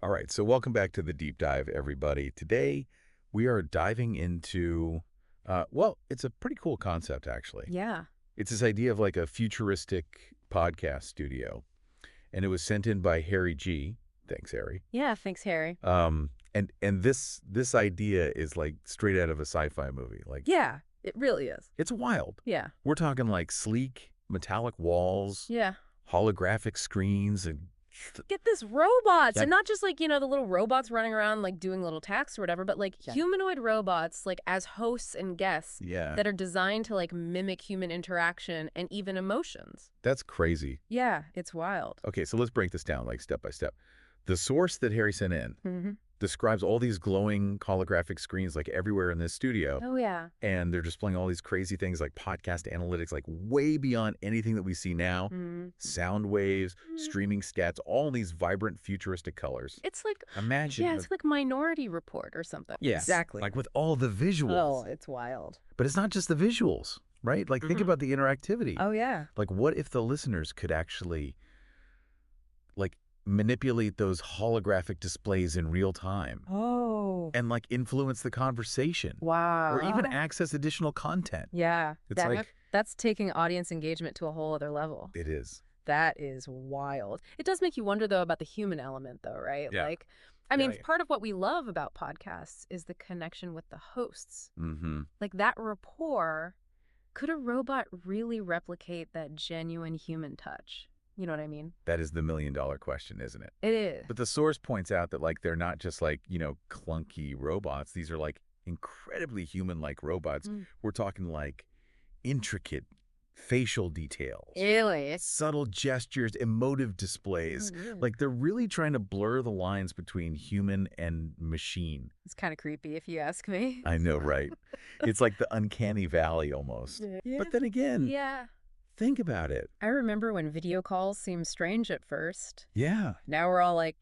All right, so welcome back to the deep dive, everybody. Today, we are diving into, well, it's a pretty cool concept, actually. Yeah. It's this idea of like a futuristic podcast studio, and it was sent in by Harry G. Thanks, Harry. Yeah, thanks, Harry. And this idea is like straight out of a sci-fi movie. Like, Yeah, it really is. it's wild. Yeah. We're talking like sleek, metallic walls, Yeah. holographic screens, and Get this, robots. That- And not just like, the little robots running around like doing little tasks or whatever, but like humanoid robots like as hosts and guests yeah, that are designed to like mimic human interaction and even emotions. that's crazy. Yeah, it's wild. Okay, so let's break this down like step by step. The source that Harry sent in Mm-hmm. describes all these glowing holographic screens like everywhere in this studio. Oh, yeah. And they're displaying all these crazy things like podcast analytics, like way beyond anything that we see now. Mm. Sound waves, streaming stats, all these vibrant futuristic colors. It's like, Imagine. yeah, it's like Minority Report or something. Yes, Exactly. like with all the visuals. Oh, it's wild. But it's not just the visuals, right? Like think about the interactivity. Oh, yeah. Like what if the listeners could actually like manipulate those holographic displays in real time Oh. and like influence the conversation Wow. or even access additional content? Yeah. It's like That's taking audience engagement to a whole other level. it is. That is wild. It does make you wonder, though, about the human element, though, right? Yeah. Like, I mean, Yeah. part of what we love about podcasts is the connection with the hosts. Mm-hmm. Like that rapport. Could a robot really replicate that genuine human touch? You know what I mean? That is the million-dollar question, isn't it? It is. But the source points out that like they're not just like, clunky robots. These are like incredibly human-like robots. We're talking like intricate facial details. Really? Subtle gestures, emotive displays. Like they're really trying to blur the lines between human and machine. It's kind of creepy, if you ask me. I know, right? It's like the uncanny valley almost. Yeah. But then again, Yeah. think about it. I remember when video calls seemed strange at first. Yeah, Now we're all like,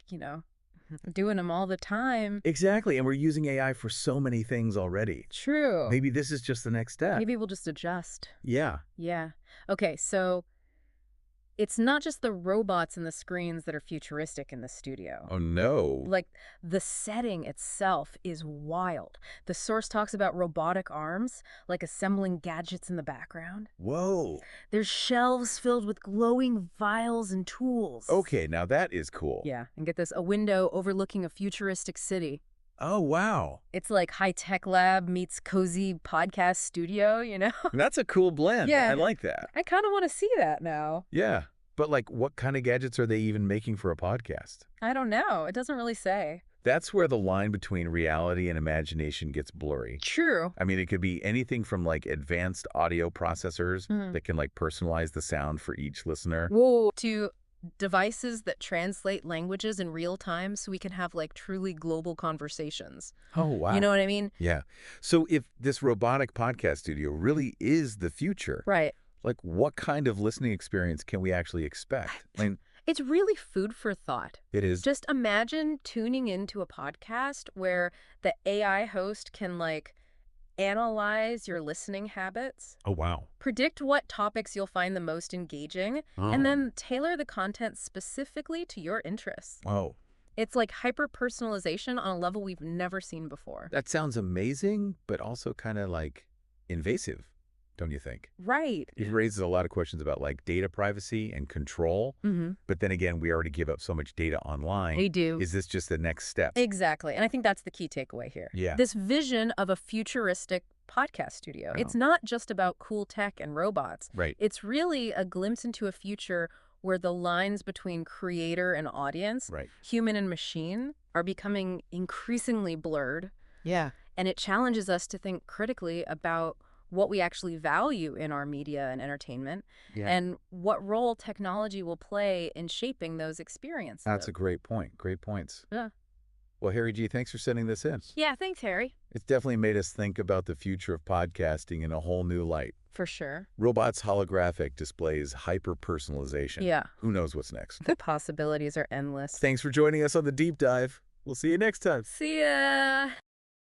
doing them all the time. exactly. And we're using AI for so many things already. True. Maybe this is just the next step. Maybe we'll just adjust. Yeah. Yeah. Okay, so it's not just the robots and the screens that are futuristic in the studio. Oh, no. Like, the setting itself is wild. The source talks about robotic arms, like assembling gadgets in the background. Whoa. There's shelves filled with glowing vials and tools. Okay, now that is cool. Yeah, and get this, a window overlooking a futuristic city. Oh, wow. It's like high-tech lab meets cozy podcast studio, That's a cool blend. Yeah. I like that. I kind of want to see that now. Yeah. But like, what kind of gadgets are they even making for a podcast? I don't know. It doesn't really say. That's where the line between reality and imagination gets blurry. True. I mean, it could be anything from like advanced audio processors that can like personalize the sound for each listener. Whoa. To devices that translate languages in real time so we can have like truly global conversations. Oh, wow. You know what I mean? Yeah. So if this robotic podcast studio really is the future, Right. like what kind of listening experience can we actually expect? I mean, It's really food for thought. it is. Just imagine tuning into a podcast where the AI host can like analyze your listening habits, Oh, wow. predict what topics you'll find the most engaging, and then tailor the content specifically to your interests. Oh, It's like hyper-personalization on a level we've never seen before. that sounds amazing, but also kind of like invasive, don't you think? Right. It raises a lot of questions about like data privacy and control. But then again, we already give up so much data online. We do. Is this just the next step? Exactly. And I think that's the key takeaway here. Yeah. This vision of a futuristic podcast studio. Oh. It's not just about cool tech and robots. Right. It's really a glimpse into a future where the lines between creator and audience, Right. human and machine, are becoming increasingly blurred. Yeah. And it challenges us to think critically about what we actually value in our media and entertainment, and what role technology will play in shaping those experiences. That's a great point. Great points. Yeah. Well, Harry G., thanks for sending this in. Yeah, thanks, Harry. It's definitely made us think about the future of podcasting in a whole new light. For sure. Robots holographic displays hyper-personalization. Yeah. Who knows what's next? The possibilities are endless. Thanks for joining us on The Deep Dive. We'll see you next time. See ya!